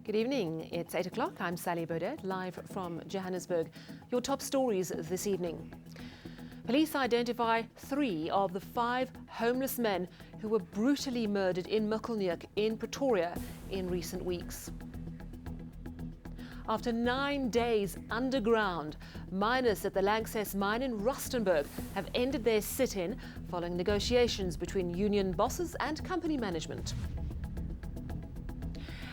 Good evening. It's 8 o'clock. I'm Sally Baudet, live from Johannesburg. Your top stories this evening. Police identify 3 of the 5 homeless men who were brutally murdered in Mikkelneuk in Pretoria in recent weeks. After 9 days underground, miners at the Lanxess mine in Rustenburg have ended their sit-in following negotiations between union bosses and company management.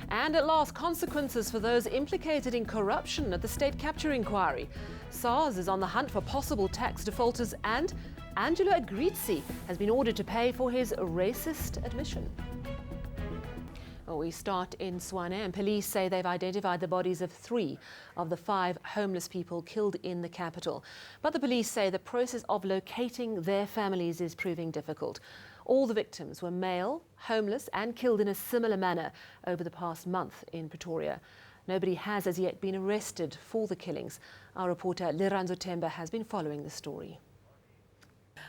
And at last, consequences for those implicated in corruption at the state capture inquiry. SARS is on the hunt for possible tax defaulters, and Angelo Agrizzi has been ordered to pay for his racist admission. Well, we start in Swane, and police say they've identified the bodies of 3 of the 5 homeless people killed in the capital. But the police say the process of locating their families is proving difficult. All the victims were male, homeless and killed in a similar manner over the past month in Pretoria. Nobody has as yet been arrested for the killings. Our reporter Liranzo Temba has been following the story.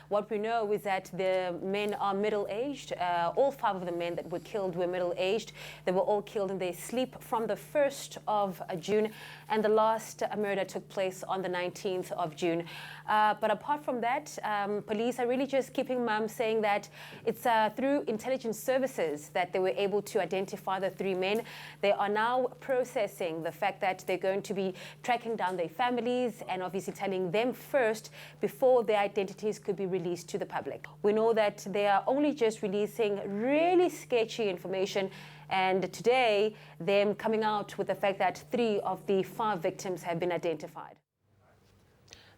What we know is that the men are middle-aged. All 5 of the men that were killed were middle-aged. They were all killed in their sleep from the 1st of June, and the last murder took place on the 19th of June. But apart from that, police are really just keeping mum, saying that it's through intelligence services that they were able to identify the 3 men. They are now processing the fact that they're going to be tracking down their families and obviously telling them first before their identities could be released to the public. We know that they are only just releasing really sketchy information, and today them coming out with the fact that 3 of the 5 victims have been identified.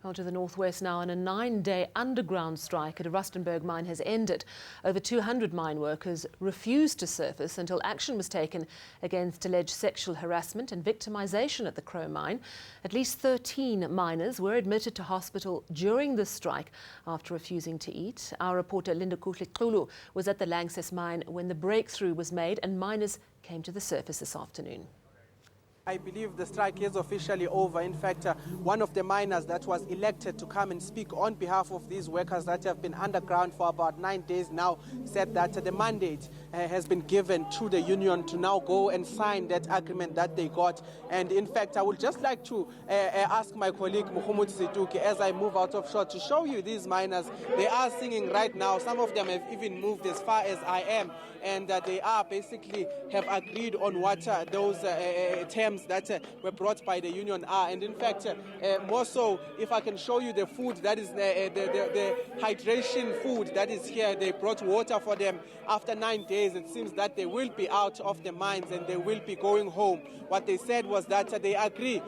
On to the northwest now, and a 9-day underground strike at a Rustenburg mine has ended. Over 200 mine workers refused to surface until action was taken against alleged sexual harassment and victimisation at the Crow mine. At least 13 miners were admitted to hospital during the strike after refusing to eat. Our reporter Linda Kuhle was at the Lanxess mine when the breakthrough was made and miners came to the surface this afternoon. I believe the strike is officially over. In fact, one of the miners that was elected to come and speak on behalf of these workers that have been underground for about 9 days now said that the mandate has been given to the union to now go and sign that agreement that they got. And in fact, I would just like to ask my colleague Muhammad Situki as I move out of shot to show you these miners. They are singing right now. Some of them have even moved as far as I am, and they are basically have agreed on what those terms that were brought by the union are. And in fact, more so, if I can show you the food that is the hydration food that is here, they brought water for them. After 9 days, it seems that they will be out of the mines and they will be going home. What they said was that they agree,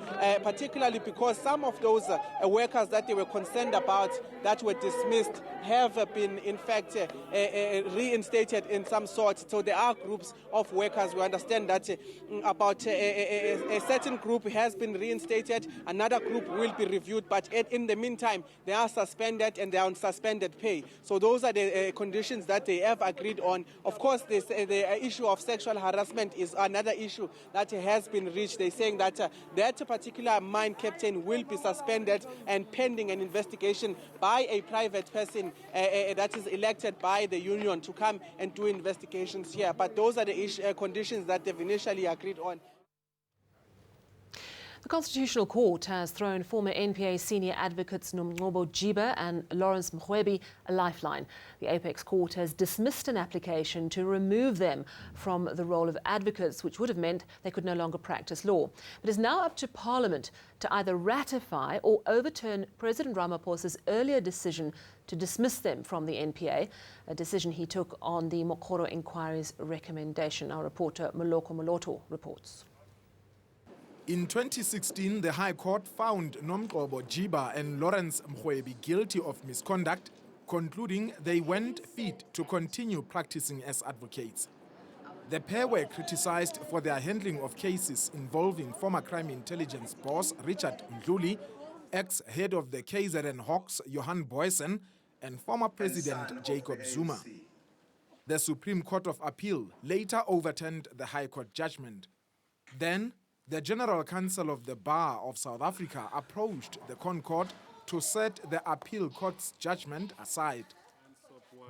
particularly because some of those workers that they were concerned about that were dismissed have been, in fact, reinstated in some sort. So there are groups of workers. We understand that about a certain group has been reinstated, another group will be reviewed, but in the meantime, they are suspended and they are on suspended pay. So those are the conditions that they have agreed on. Of course, the issue of sexual harassment is another issue that has been reached. They're saying that that particular mine captain will be suspended and pending an investigation by a private person that is elected by the union to come and do investigations here. But those are the conditions that they've initially agreed on. The Constitutional Court has thrown former NPA senior advocates Nomgcobo Jiba and Lawrence Mrwebi a lifeline. The Apex Court has dismissed an application to remove them from the role of advocates, which would have meant they could no longer practice law. It is now up to Parliament to either ratify or overturn President Ramaphosa's earlier decision to dismiss them from the NPA, a decision he took on the Mokoro inquiry's recommendation. Our reporter Moloko Moloto reports. In 2016, the High Court found Nomgcobo Jiba and Lawrence Mrwebi guilty of misconduct, concluding they weren't fit to continue practicing as advocates. The pair were criticized for their handling of cases involving former crime intelligence boss Richard Mdluli, ex-head of the KZN Hawks Johan Boysen, and former President Jacob Zuma. The Supreme Court of Appeal later overturned the High Court judgment. Then, the General Counsel of the Bar of South Africa approached the ConCourt to set the appeal court's judgment aside.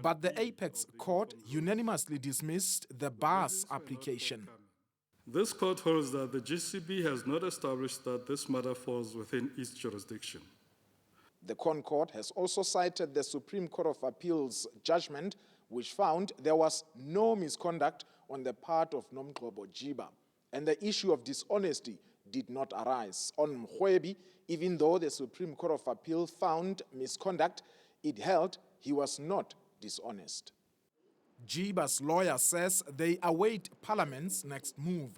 But the Apex Court unanimously dismissed the Bar's application. This court holds that the GCB has not established that this matter falls within its jurisdiction. The ConCourt has also cited the Supreme Court of Appeal's judgment, which found there was no misconduct on the part of Nomgcobo Jiba, and the issue of dishonesty did not arise. On Mkhwebi, even though the Supreme Court of Appeal found misconduct, it held he was not dishonest. Jiba's lawyer says they await Parliament's next move.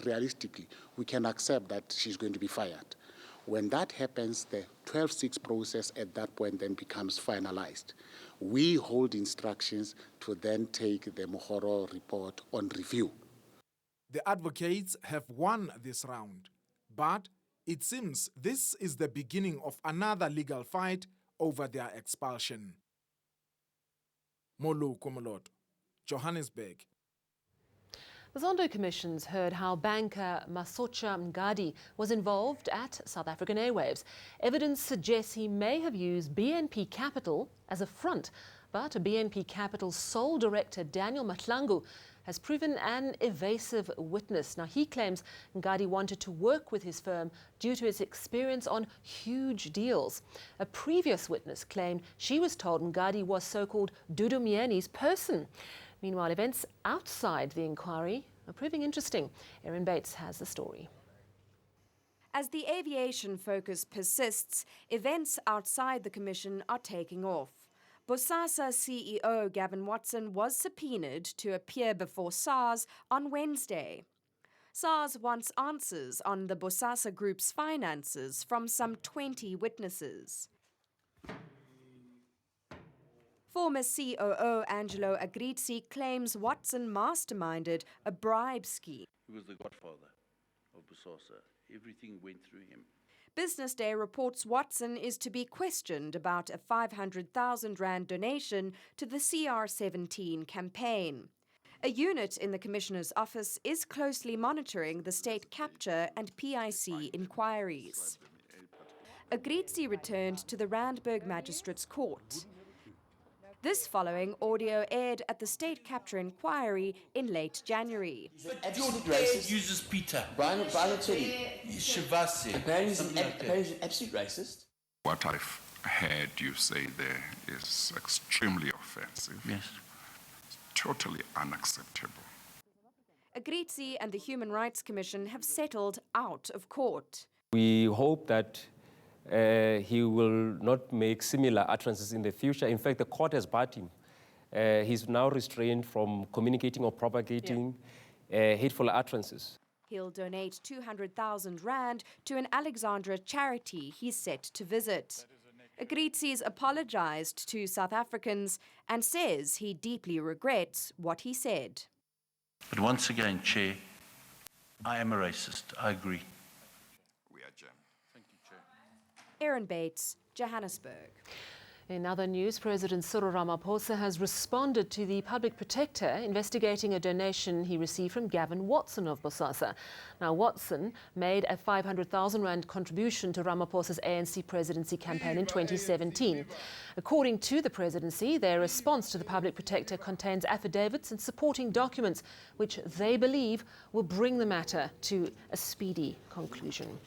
Realistically, we can accept that she's going to be fired. When that happens, the 12-6 process at that point then becomes finalized. We hold instructions to then take the Mohoro report on review. The advocates have won this round, but it seems this is the beginning of another legal fight over their expulsion. Molu Kumulot, Johannesburg. The Zondo Commission's heard how banker Masocha Mngadi was involved at South African Airwaves. Evidence suggests he may have used BNP Capital as a front, but BNP Capital's sole director, Daniel Mahlangu, has proven an evasive witness. Now, he claims Mngadi wanted to work with his firm due to its experience on huge deals. A previous witness claimed she was told Mngadi was so-called Dudu Myeni's person. Meanwhile, events outside the inquiry are proving interesting. Erin Bates has the story. As the aviation focus persists, events outside the Commission are taking off. Bosasa CEO Gavin Watson was subpoenaed to appear before SARS on Wednesday. SARS wants answers on the Bosasa Group's finances from some 20 witnesses. Former COO Angelo Agrizzi claims Watson masterminded a bribe scheme. He was the godfather of Bosasa. Everything went through him. Business Day reports Watson is to be questioned about a 500,000 rand donation to the CR17 campaign. A unit in the Commissioner's office is closely monitoring the state capture and PIC inquiries. Agrizzi returned to the Randburg Magistrates Court. This following audio aired at the state capture inquiry in late January. Absolute racist. Uses Peter. Brian Teddy. Shavasi. Apparently he's an absolute racist. What I've heard you say there is extremely offensive. Yes. Totally unacceptable. Agrizzi and the Human Rights Commission have settled out of court. We hope that he will not make similar utterances in the future. In fact, the court has barred him. He's now restrained from communicating or propagating hateful utterances. He'll donate 200,000 rand to an Alexandra charity he's set to visit. Agrizzi's apologized to South Africans and says he deeply regrets what he said. But once again, Chair, I am a racist. I agree. We are Jen. Thank you, Chair. Erin Bates, Johannesburg. In other news, President Cyril Ramaphosa has responded to the public protector investigating a donation he received from Gavin Watson of Bosasa. Now, Watson made a 500,000 rand contribution to Ramaphosa's ANC presidency campaign in 2017. According to the presidency, their response to the public protector contains affidavits and supporting documents which they believe will bring the matter to a speedy conclusion.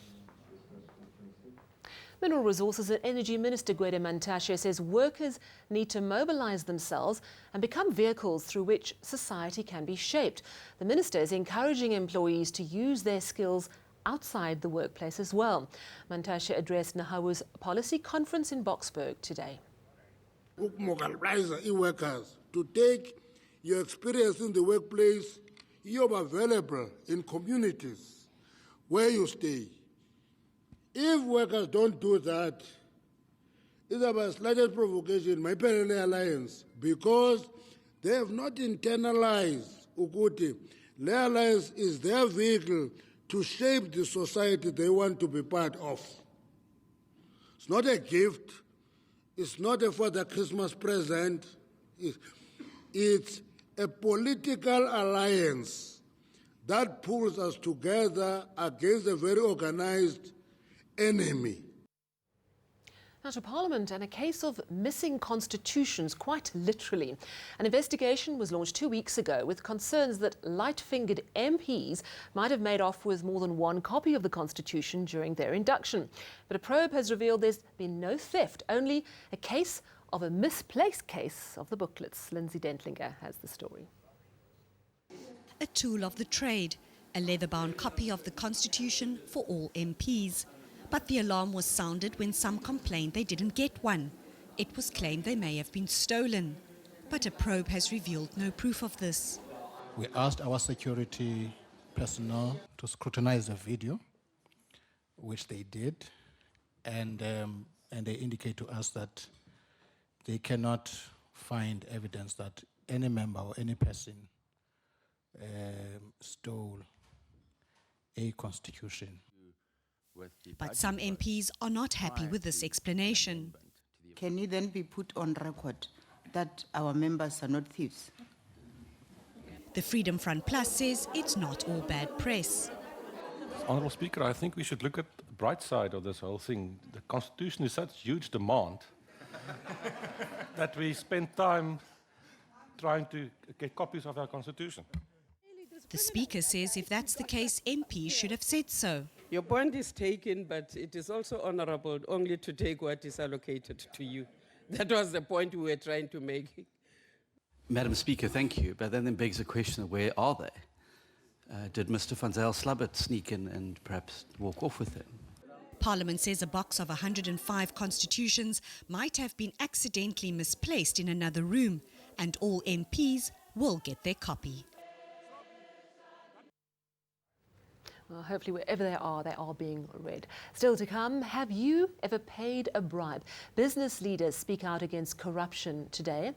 Mineral Resources and Energy Minister Gwede Mantashe says workers need to mobilise themselves and become vehicles through which society can be shaped. The minister is encouraging employees to use their skills outside the workplace as well. Mantashe addressed Nahawu's policy conference in Boksburg today. Mobilize workers to take your experience in the workplace. You're available in communities where you stay. If workers don't do that, it's about slightest provocation, my parallel alliance, because they have not internalized Ukuti. Their alliance is their vehicle to shape the society they want to be part of. It's not a gift. It's not a Father Christmas present. It's a political alliance that pulls us together against a very organized enemy. Now to Parliament and a case of missing constitutions, quite literally. An investigation was launched 2 weeks ago with concerns that light-fingered MPs might have made off with more than one copy of the Constitution during their induction. But a probe has revealed there's been no theft, only a case of a misplaced case of the booklets. Lindsay Dentlinger has the story. A tool of the trade, a leather-bound copy of the Constitution for all MPs. But the alarm was sounded when some complained they didn't get one. It was claimed they may have been stolen. But a probe has revealed no proof of this. We asked our security personnel to scrutinize the video, which they did, and they indicate to us that they cannot find evidence that any member or any person stole a constitution. But some MPs are not happy with this explanation. Can it then be put on record that our members are not thieves? The Freedom Front Plus says it's not all bad press. Honourable Speaker, I think we should look at the bright side of this whole thing. The Constitution is such huge demand that we spend time trying to get copies of our Constitution. The Speaker says if that's the case, MPs should have said so. Your point is taken, but it is also honourable only to take what is allocated to you. That was the point we were trying to make. Madam Speaker, thank you. But then begs the question of where are they? Did Mr. Van Zyl Slabbert sneak in and perhaps walk off with them? Parliament says a box of 105 constitutions might have been accidentally misplaced in another room, and all MPs will get their copy. Well, hopefully wherever they are being read. Still to come, have you ever paid a bribe? Business leaders speak out against corruption today.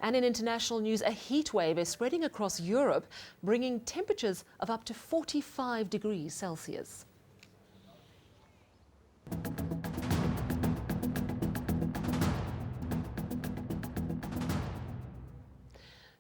And in international news, a heat wave is spreading across Europe, bringing temperatures of up to 45 degrees Celsius.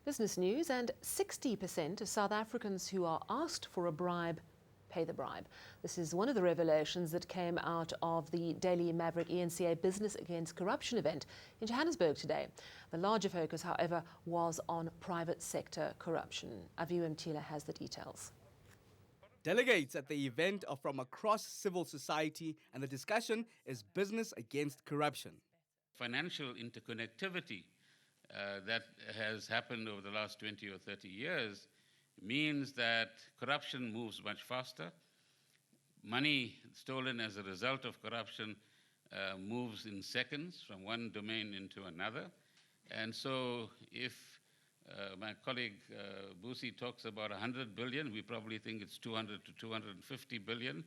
Business news, and 60% of South Africans who are asked for a bribe pay the bribe. This is one of the revelations that came out of the Daily Maverick ENCA Business Against Corruption event in Johannesburg today. The larger focus, however, was on private sector corruption. Aviu Mtila has the details. Delegates at the event are from across civil society, and the discussion is business against corruption. Financial interconnectivity that has happened over the last 20 or 30 years means that corruption moves much faster. Money stolen as a result of corruption moves in seconds from one domain into another. And so if my colleague Busi talks about 100 billion, we probably think it's 200 to 250 billion.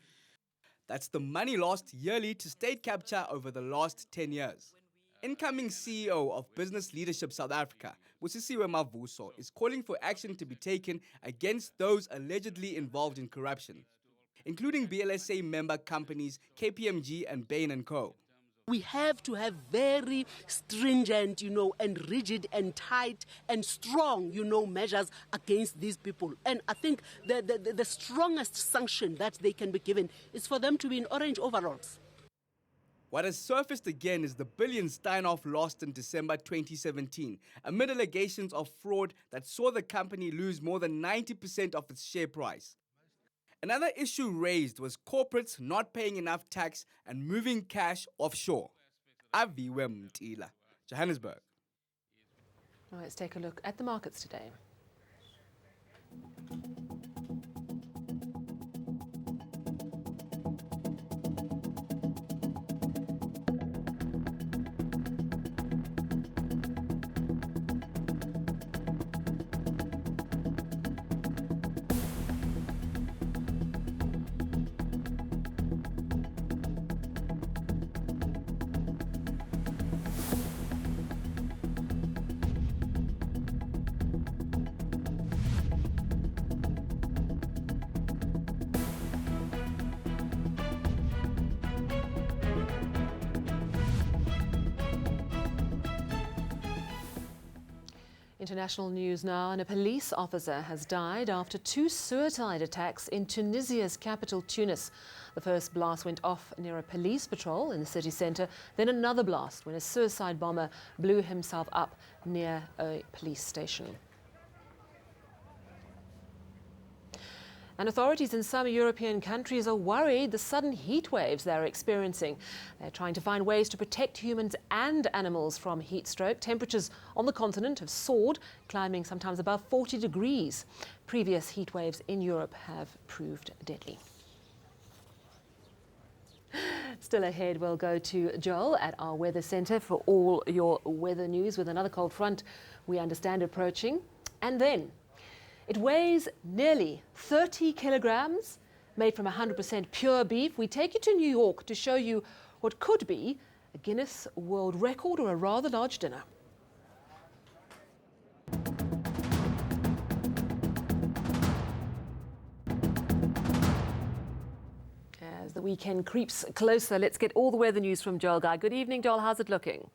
That's the money lost yearly to state capture over the last 10 years. Incoming CEO of Business Leadership South Africa, Busisiwe Mavuso, is calling for action to be taken against those allegedly involved in corruption, including BLSA member companies KPMG and Bain & Co. We have to have very stringent, and rigid and tight and strong, measures against these people. And I think the strongest sanction that they can be given is for them to be in orange overalls. What has surfaced again is the billions Steinhoff lost in December 2017, amid allegations of fraud that saw the company lose more than 90% of its share price. Another issue raised was corporates not paying enough tax and moving cash offshore. Aviu Mtila, Johannesburg. Now let's take a look at the markets today. International news now, and a police officer has died after two suicide attacks in Tunisia's capital, Tunis. The first blast went off near a police patrol in the city centre, then another blast when a suicide bomber blew himself up near a police station. And authorities in some European countries are worried the sudden heat waves they're experiencing. They're trying to find ways to protect humans and animals from heat stroke. Temperatures on the continent have soared, climbing sometimes above 40 degrees. Previous heat waves in Europe have proved deadly. Still ahead, we'll go to Joel at our weather centre for all your weather news with another cold front we understand approaching. And then it weighs nearly 30 kilograms, made from 100% pure beef. We take you to New York to show you what could be a Guinness World Record or a rather large dinner. As the weekend creeps closer, let's get all the weather news from Joel Guy. Good evening, Joel. How's it looking?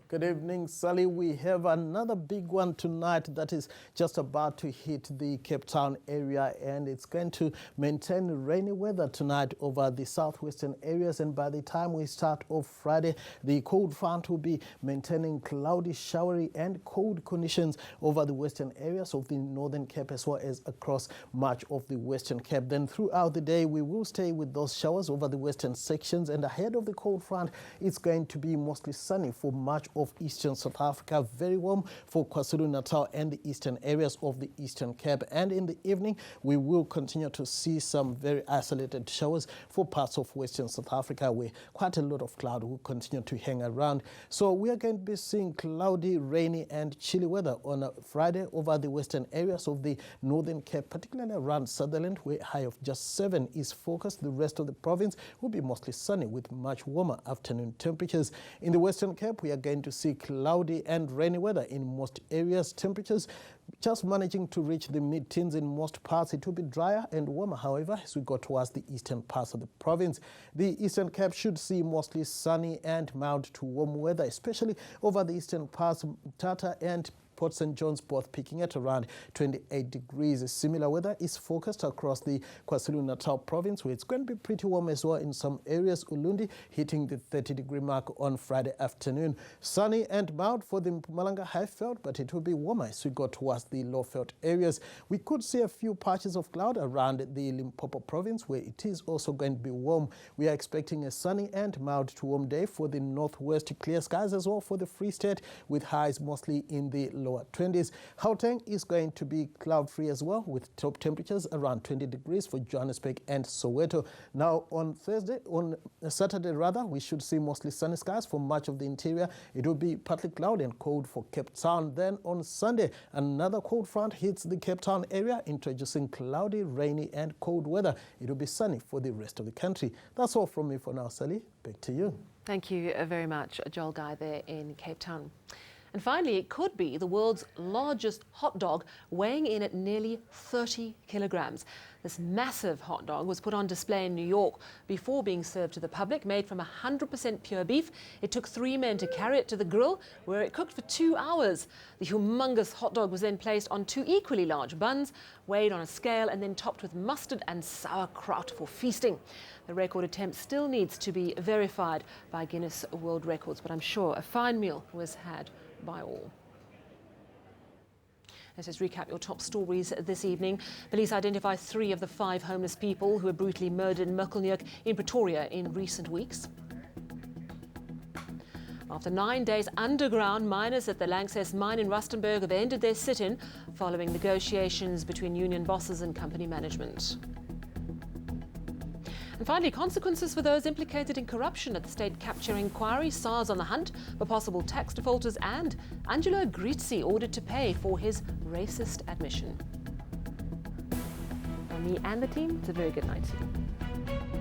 Good evening, Sally. We have another big one tonight that is just about to hit the Cape Town area, and it's going to maintain rainy weather tonight over the southwestern areas. And by the time we start off Friday, the cold front will be maintaining cloudy, showery and cold conditions over the western areas of the Northern Cape as well as across much of the Western Cape. Then throughout the day, we will stay with those showers over the western sections, and ahead of the cold front, it's going to be mostly sunny for much of eastern South Africa, very warm for KwaZulu-Natal and the eastern areas of the Eastern Cape. And in the evening, we will continue to see some very isolated showers for parts of western South Africa, where quite a lot of cloud will continue to hang around. So we are going to be seeing cloudy, rainy and chilly weather on a Friday over the western areas of the Northern Cape, particularly around Sutherland, where a high of just 7 is focused. The rest of the province will be mostly sunny with much warmer afternoon temperatures. In the Western Cape, we are going to see cloudy and rainy weather in most areas. Temperatures just managing to reach the mid-teens in most parts. It will be drier and warmer, however, as we go towards the eastern parts of the province. The Eastern Cape should see mostly sunny and mild to warm weather, especially over the eastern parts, Tata and Port St. John's both peaking at around 28 degrees. Similar weather is forecast across the KwaZulu-Natal province, where it's going to be pretty warm as well in some areas. Ulundi hitting the 30-degree mark on Friday afternoon. Sunny and mild for the Mpumalanga Highveld, but it will be warmer as we go towards the Lowveld areas. We could see a few patches of cloud around the Limpopo province, where it is also going to be warm. We are expecting a sunny and mild to warm day for the northwest, clear skies as well for the Free State, with highs mostly in the lower 20s. Gauteng is going to be cloud-free as well, with top temperatures around 20 degrees for Johannesburg and Soweto. Now on Saturday, we should see mostly sunny skies for much of the interior. It will be partly cloudy and cold for Cape Town. Then on Sunday, another cold front hits the Cape Town area, introducing cloudy, rainy and cold weather. It will be sunny for the rest of the country. That's all from me for now, Sally. Back to you. Thank you very much, Joel Guy there in Cape Town. And finally, it could be the world's largest hot dog, weighing in at nearly 30 kilograms. This massive hot dog was put on display in New York before being served to the public. Made from 100% pure beef, it took 3 men to carry it to the grill, where it cooked for 2 hours. The humongous hot dog was then placed on 2 equally large buns, weighed on a scale and then topped with mustard and sauerkraut for feasting. The record attempt still needs to be verified by Guinness World Records, but I'm sure a fine meal was had by all. Let's just recap your top stories this evening. Police identify 3 of the 5 homeless people who were brutally murdered in Merkelniuk in Pretoria in recent weeks. After 9 days underground, miners at the Lanxess mine in Rustenburg have ended their sit-in following negotiations between union bosses and company management. And finally, consequences for those implicated in corruption at the state capture inquiry. SARS on the hunt for possible tax defaulters, and Angelo Grizzi ordered to pay for his racist admission. From me and the team, it's a very good night to you.